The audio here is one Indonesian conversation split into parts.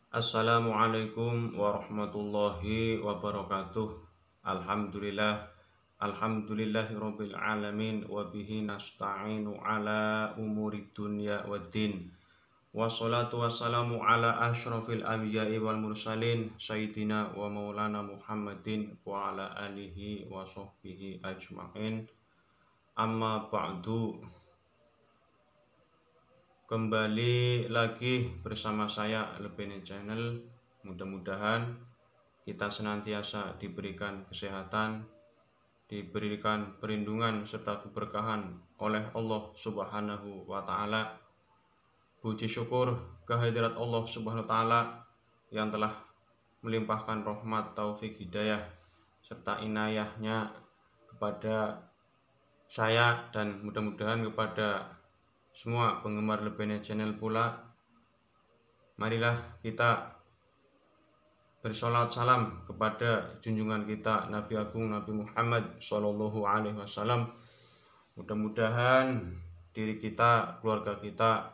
Assalamualaikum warahmatullahi wabarakatuh. Alhamdulillah. Alhamdulillahirabbil alamin wa bihi nasta'inu ala umuri dunya waddin. Wassalatu wassalamu ala asyrafil anbiya'i wal mursalin sayyidina wa maulana Muhammadin wa ala alihi wa sahbihi ajma'in. Amma ba'du. Kembali lagi bersama saya Lepene Channel. Mudah-mudahan kita senantiasa diberikan kesehatan, diberikan perlindungan serta keberkahan oleh Allah Subhanahu wa taala. Puji syukur kehadirat Allah Subhanahu wa taala yang telah melimpahkan rahmat, taufik, hidayah serta inayahnya kepada saya dan mudah-mudahan kepada semua penggemar Lepene Channel pula. Marilah kita bersolat salam kepada junjungan kita Nabi Agung Nabi Muhammad Sallallahu Alaihi Wasallam. Mudah-mudahan diri kita, keluarga kita,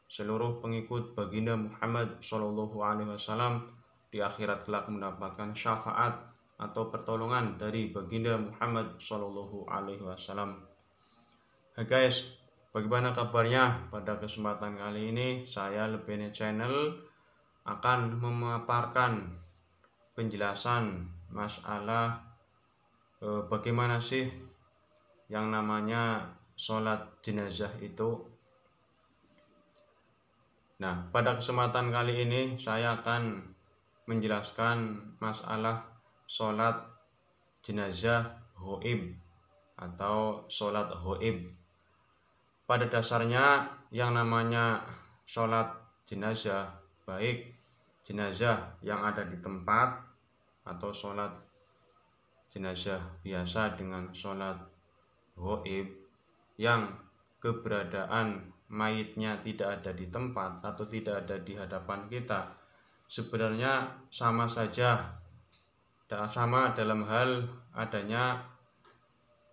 seluruh pengikut baginda Muhammad Sallallahu Alaihi Wasallam di akhirat kelak mendapatkan syafaat atau pertolongan dari baginda Muhammad Sallallahu Alaihi Wasallam. Hai guys, bagaimana kabarnya? Pada kesempatan kali ini saya Lepene Channel akan memaparkan penjelasan masalah bagaimana sih yang namanya sholat jenazah itu. Nah, pada kesempatan kali ini saya akan menjelaskan masalah sholat jenazah ghaib atau sholat ghaib. Pada dasarnya yang namanya sholat jenazah, baik jenazah yang ada di tempat atau sholat jenazah biasa dengan sholat ghaib yang keberadaan mayitnya tidak ada di tempat atau tidak ada di hadapan kita, sebenarnya sama saja, sama dalam hal adanya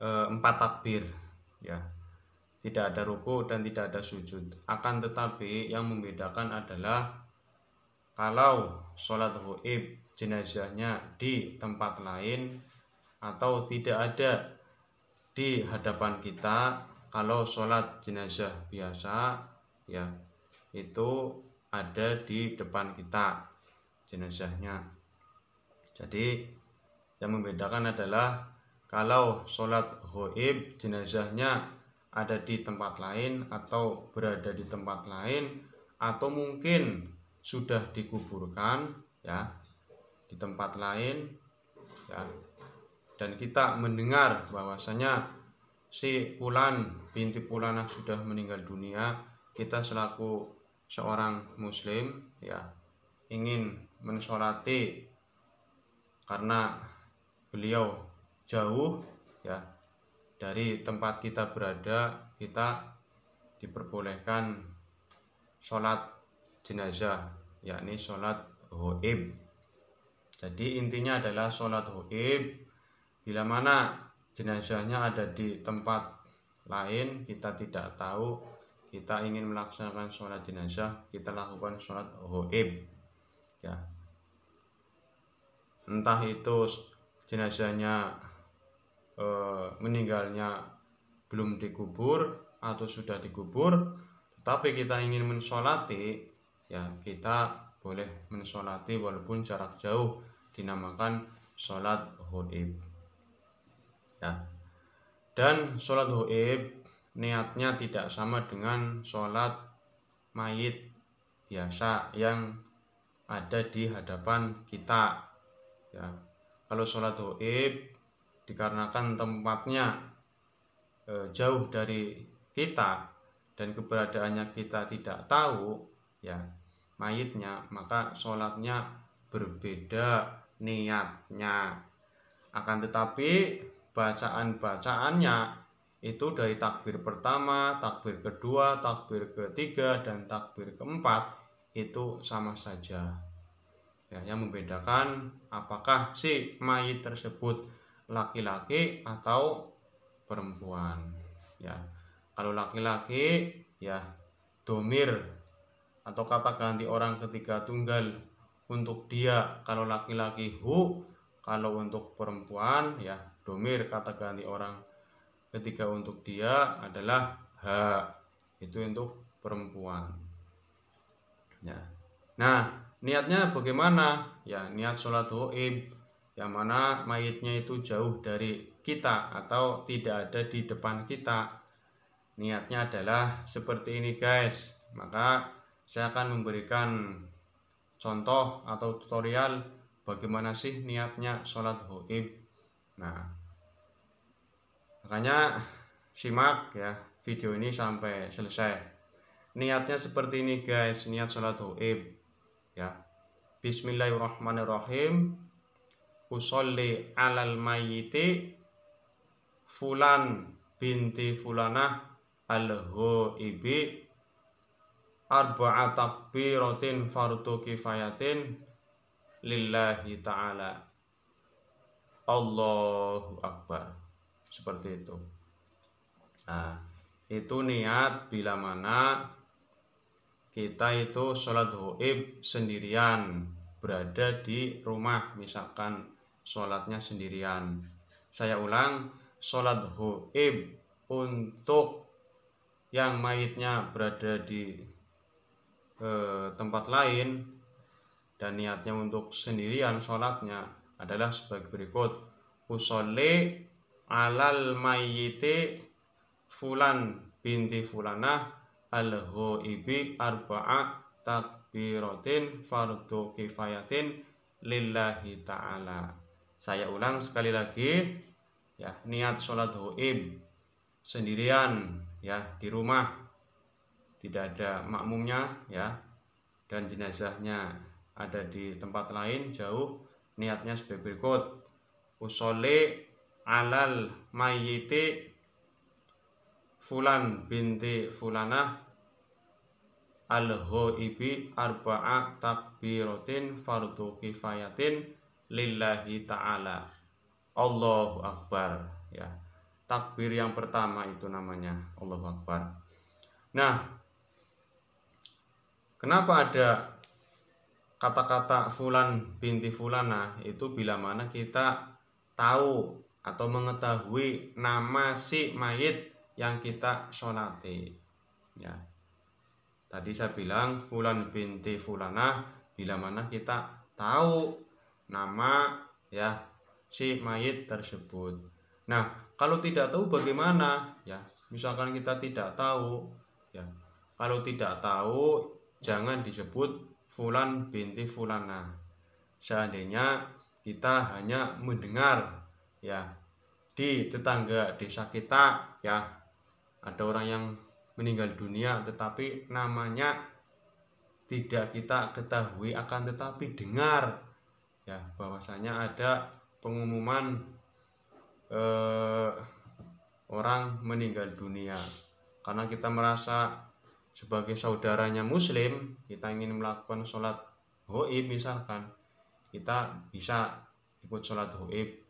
4 takbir, ya. Tidak ada ruku dan tidak ada sujud. Akan tetapi yang membedakan adalah kalau sholat ghaib jenazahnya di tempat lain atau tidak ada di hadapan kita. Kalau sholat jenazah biasa, ya, itu ada di depan kita jenazahnya. Jadi yang membedakan adalah kalau sholat ghaib jenazahnya ada di tempat lain atau berada di tempat lain atau mungkin sudah dikuburkan, ya, di tempat lain, ya, dan kita mendengar bahwasanya si Fulan binti Fulanah sudah meninggal dunia, kita selaku seorang muslim, ya, ingin mensolati karena beliau jauh, ya, dari tempat kita berada, kita diperbolehkan sholat jenazah, yakni sholat ghaib. Jadi intinya adalah sholat ghaib bila mana jenazahnya ada di tempat lain, kita tidak tahu, kita ingin melaksanakan sholat jenazah, kita lakukan sholat ghaib, ya. Entah itu jenazahnya meninggalnya belum dikubur atau sudah dikubur, tetapi kita ingin mensolati, ya, kita boleh mensolati walaupun jarak jauh, dinamakan sholat ghaib, ya. Dan sholat ghaib niatnya tidak sama dengan sholat mayit biasa yang ada di hadapan kita, ya. Kalau sholat ghaib dikarenakan tempatnya jauh dari kita dan keberadaannya kita tidak tahu, ya, mayitnya, maka sholatnya berbeda niatnya. Akan tetapi bacaan-bacaannya itu dari takbir pertama, takbir kedua, takbir ketiga, dan takbir keempat itu sama saja, ya. Yang membedakan apakah si mayit tersebut laki-laki atau perempuan, ya. Kalau laki-laki, ya, domir atau kata ganti orang ketiga tunggal untuk dia kalau laki-laki hu, kalau untuk perempuan ya domir kata ganti orang ketika untuk dia adalah ha, itu untuk perempuan ya. Nah, niatnya bagaimana? Ya, niat sholat gaib yang mana mayitnya itu jauh dari kita atau tidak ada di depan kita. Niatnya adalah seperti ini guys. Maka saya akan memberikan contoh atau tutorial bagaimana sih niatnya sholat gaib. Nah, makanya simak ya video ini sampai selesai. Niatnya seperti ini guys, niat sholat gaib ya. Bismillahirrahmanirrahim. Usolli alal mayyiti fulan binti fulanah al-ghaibi arba'a takbiratin fardu kifayatin lillahi ta'ala. Allahu Akbar. Seperti itu. Nah, itu niat bila mana kita itu sholat gaib sendirian, berada di rumah, misalkan sholatnya sendirian. Saya ulang, sholat gaib untuk yang mayitnya berada di tempat lain dan niatnya untuk sendirian sholatnya adalah sebagai berikut. Usolli alal mayyiti fulan binti fulanah al-ghaibi arba'a takbiratin fardu kifayatin lillahi ta'ala. Saya ulang sekali lagi ya, niat sholat gaib sendirian ya di rumah, tidak ada makmumnya ya, dan jenazahnya ada di tempat lain jauh. Niatnya sebagai berikut. Usolli alal mayyiti fulan binti fulanah al-ghaibi arba'a takbiratin fardu kifayatin lillahi ta'ala. Allahu Akbar ya. Takbir yang pertama itu namanya Allahu Akbar. Nah, kenapa ada kata-kata fulan binti fulana? Itu bila mana kita tahu atau mengetahui nama si mayit yang kita sholati ya. Tadi saya bilang fulan binti fulana bila mana kita tahu nama ya si mayit tersebut. Nah, kalau tidak tahu bagaimana ya? Misalkan kita tidak tahu ya. Kalau tidak tahu jangan disebut fulan binti fulana. Seandainya kita hanya mendengar ya di tetangga desa kita ya, ada orang yang meninggal dunia tetapi namanya tidak kita ketahui, akan tetapi dengar ya bahwasanya ada pengumuman orang meninggal dunia. Karena kita merasa sebagai saudaranya muslim, kita ingin melakukan sholat gaib misalkan, kita bisa ikut sholat gaib.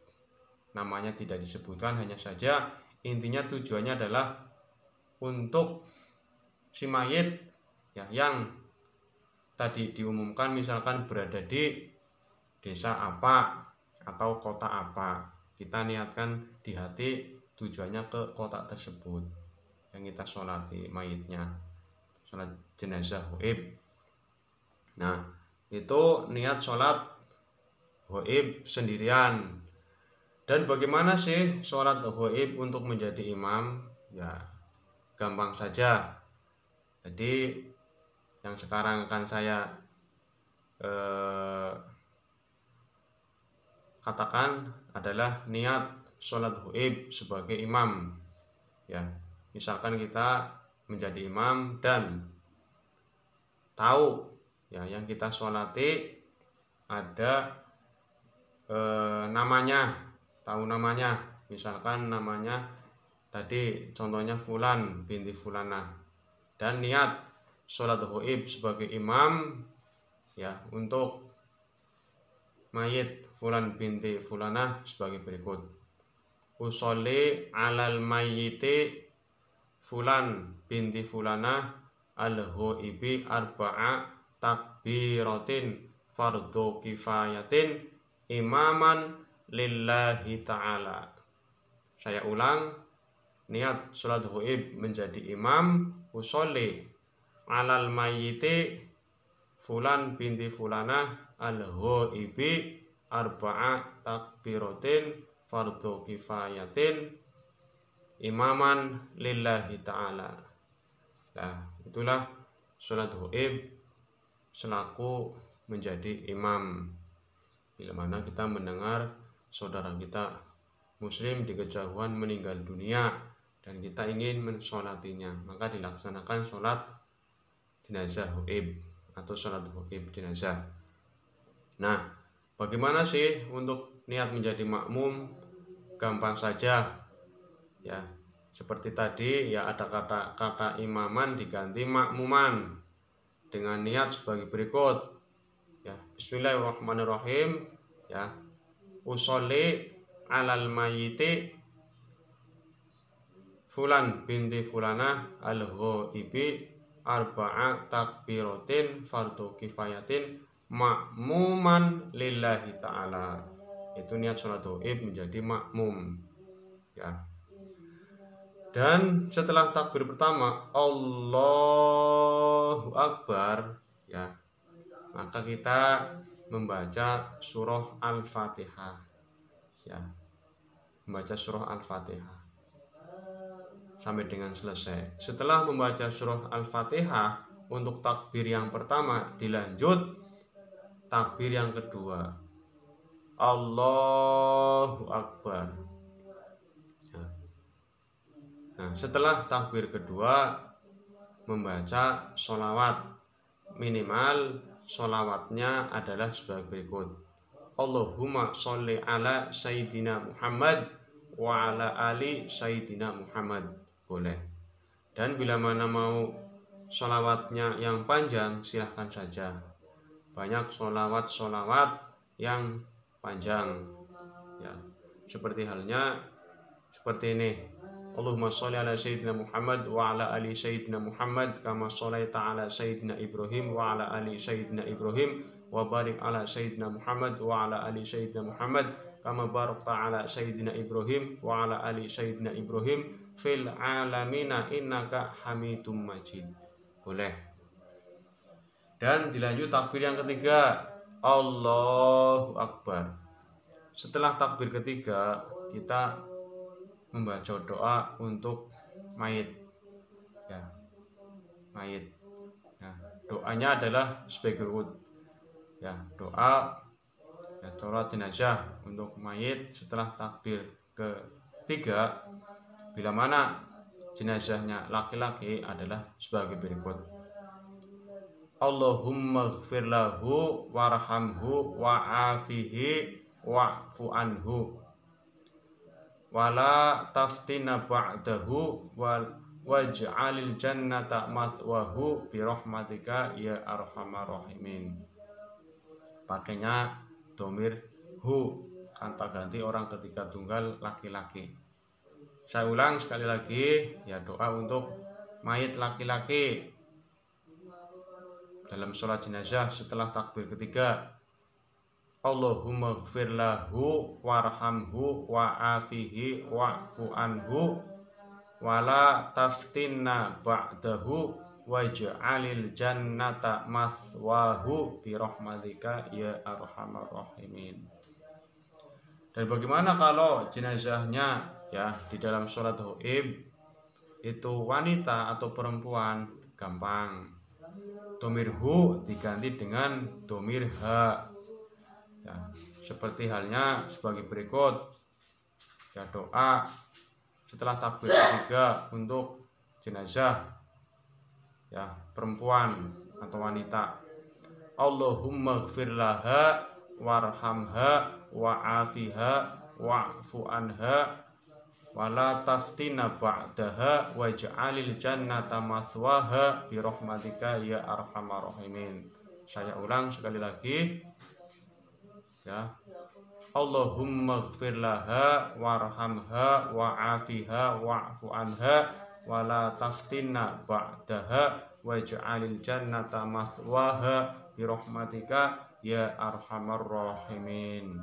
Namanya tidak disebutkan, hanya saja intinya tujuannya adalah untuk si mayit ya yang tadi diumumkan misalkan berada di desa apa atau kota apa, kita niatkan di hati tujuannya ke kota tersebut yang kita sholati mayitnya, sholat jenazah gaib. Nah, itu niat sholat gaib sendirian. Dan bagaimana sih sholat gaib untuk menjadi imam? Ya, gampang saja. Jadi yang sekarang akan saya katakan adalah niat sholat gaib sebagai imam ya. Misalkan kita menjadi imam dan tahu ya yang kita sholati ada namanya, tahu namanya, misalkan namanya tadi contohnya fulan binti fulana, dan niat sholat gaib sebagai imam ya untuk mayit fulan binti fulana sebagai berikut. Usolli alal mayyiti fulan binti fulana al-ghaibi arba'a takbiratin fardhu kifayatin imaman lillahi ta'ala. Saya ulang, niat sholat ghaib menjadi imam, usolli alal mayyiti fulan binti fulanah al-ghaibi arba'a takbiratin fardhu kifayatin imaman lillahi ta'ala. Nah, itulah sholat ghaib selaku menjadi imam. Bila mana kita mendengar saudara kita muslim di kejauhan meninggal dunia dan kita ingin mensolatinya, maka dilaksanakan sholat jenazah ghaib atau sholat ghaib jenazah. Nah, bagaimana sih untuk niat menjadi makmum? Gampang saja ya, seperti tadi ya, ada kata imaman diganti makmuman dengan niat sebagai berikut ya. Bismillahirrahmanirrahim ya, usolli alal mayyiti fulan binti fulanah al-ghaibi arba'a takbiratin fardhu kifayatin makmuman lillahi ta'ala. Itu niat sholat ghaib menjadi makmum ya. Dan setelah takbir pertama Allahu Akbar ya, maka kita membaca surah Al-Fatihah ya, membaca surah Al-Fatihah sampai dengan selesai. Setelah membaca surah Al-Fatihah, untuk takbir yang pertama dilanjut takbir yang kedua Allahu Akbar ya. Nah, setelah takbir kedua membaca sholawat, minimal sholawatnya adalah sebagai berikut: Allahumma sholli ala Sayyidina Muhammad wa ala ali Sayyidina Muhammad, boleh. Dan bila mana mau sholawatnya yang panjang, silahkan saja. Banyak sholawat yang panjang ya, seperti halnya seperti ini: Allahumma sholli ala Sayyidina Muhammad wa ala ali Sayyidina Muhammad kama sholaita ala Sayyidina Ibrahim wa ala ali Sayyidina Ibrahim wa barik ala Sayyidina Muhammad wa ala ali Sayyidina Muhammad kama barakta ala Sayyidina Ibrahim wa ala ali Sayyidina Ibrahim fil alamina innaka hamidum majid, boleh. Dan dilanjut takbir yang ketiga Allahu Akbar. Setelah takbir ketiga kita membaca doa untuk mayit ya, mayit. Nah, doanya adalah sebagai berikut ya, doa ya, sholat jenazah untuk mayit setelah takbir ketiga. Bila mana jenazahnya laki-laki adalah sebagai berikut: Allahumma ighfir lahu warhamhu wa'afihi wa'fu anhu wala taftina ba'dahu waj'alil jannata mathwahu birahmatika ya arhamar rahimin. Pakainya domir hu, kata ganti orang ketiga tunggal laki-laki. Saya ulang sekali lagi ya, doa untuk mayit laki-laki dalam sholat jenazah setelah takbir ketiga: Allahumma ighfir lahu warhamhu wa'afihi wa'fu anhu wala taftinna ba'dahu waj'alil jannata mathwahu birahmatika ya arhamar rahimin. Dan bagaimana kalau jenazahnya ya di dalam sholat ghaib itu wanita atau perempuan? Gampang, domir hu diganti dengan domir ha ya, seperti halnya sebagai berikut ya, doa setelah takbir ketiga untuk jenazah ya, perempuan atau wanita: Allahumma ighfir laha warhamha wa'afiha wa'fu anha wala taftina ba'daha waj'alil jannata mathwaha birahmatika ya arhamar rahimin. Saya ulang sekali lagi ya, Allahumma ighfir laha warhamha wa'afiha wa'fu anha wala taftina ba'daha waj'alil jannata mathwaha bi rahmatika ya arhamar rahimin.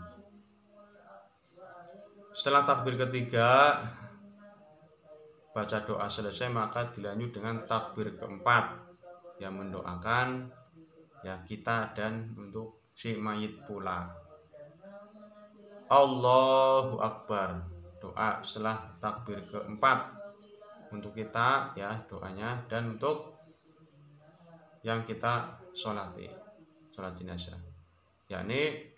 Setelah takbir ketiga baca doa selesai, maka dilanjut dengan takbir keempat yang mendoakan ya kita dan untuk si mayit pula. Allahu Akbar, doa setelah takbir keempat untuk kita ya doanya, dan untuk yang kita sholat jenazah, yakni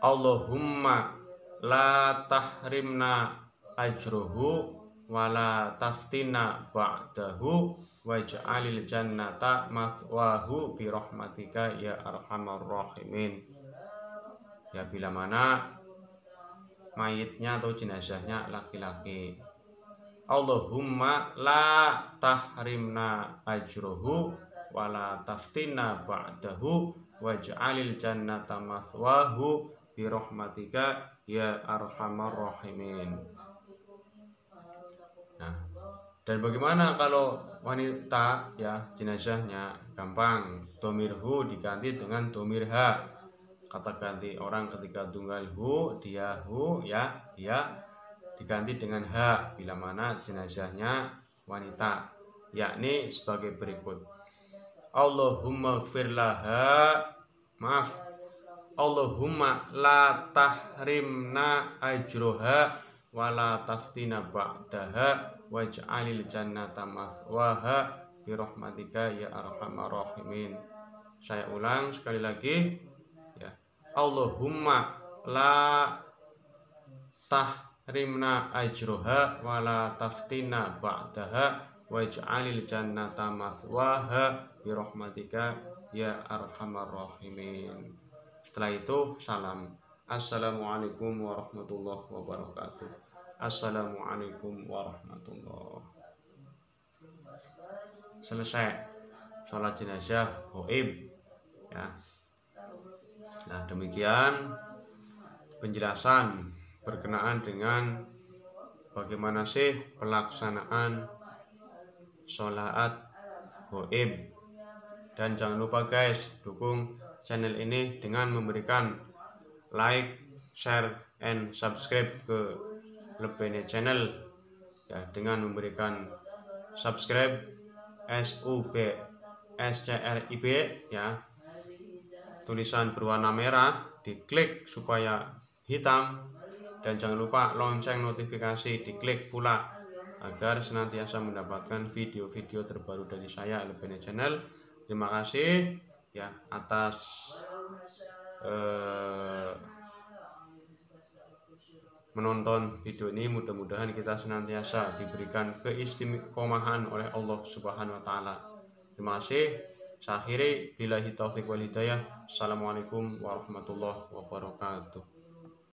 Allahumma la tahrimna ajruhu wala taftina ba'dahu waj'alil jannata mathwahu bi rahmatika ya arhamar rahimin. Ya, bila mana mayitnya atau jenazahnya laki-laki, Allahumma la tahrimna ajruhu wala taftina ba'dahu waj'alil jannata mathwahu bi rahmatika ya arhamar rahimin. Nah, dan bagaimana kalau wanita ya jenazahnya? Gampang, domirhu diganti dengan domirha. Kata ganti orang ketika tunggal hu, dia hu ya, dia diganti dengan ha bila mana jenazahnya wanita, yakni sebagai berikut. Allahumma gfir laha, maaf, Allahumma la tahrimna ajroha wala taftina ba'daha waj'alil jannata mathwaha bi rahmatika ya arhamar rahimin. Saya ulang sekali lagi ya. Allahumma la tahrimna ajroha wala taftina ba'daha waj'alil jannata mathwaha bi rahmatika ya arhamar rahimin. Setelah itu salam. Assalamualaikum warahmatullahi wabarakatuh. Assalamualaikum warahmatullahi. Selesai sholat jenazah gaib ya. Nah, demikian penjelasan berkenaan dengan bagaimana sih pelaksanaan sholat gaib. Dan jangan lupa guys, dukung channel ini dengan memberikan like, share, and subscribe ke Lebene channel ya, dengan memberikan subscribe SUBSCRIB ya, tulisan berwarna merah diklik supaya hitam, dan jangan lupa lonceng notifikasi diklik pula agar senantiasa mendapatkan video-video terbaru dari saya Lebene channel. Terima kasih ya atas menonton video ini. Mudah-mudahan kita senantiasa diberikan keistiqomahan oleh Allah Subhanahu wa taala. Terima kasih. Saya akhiri billahi taufiq wal hidayah. Assalamualaikum warahmatullahi wabarakatuh.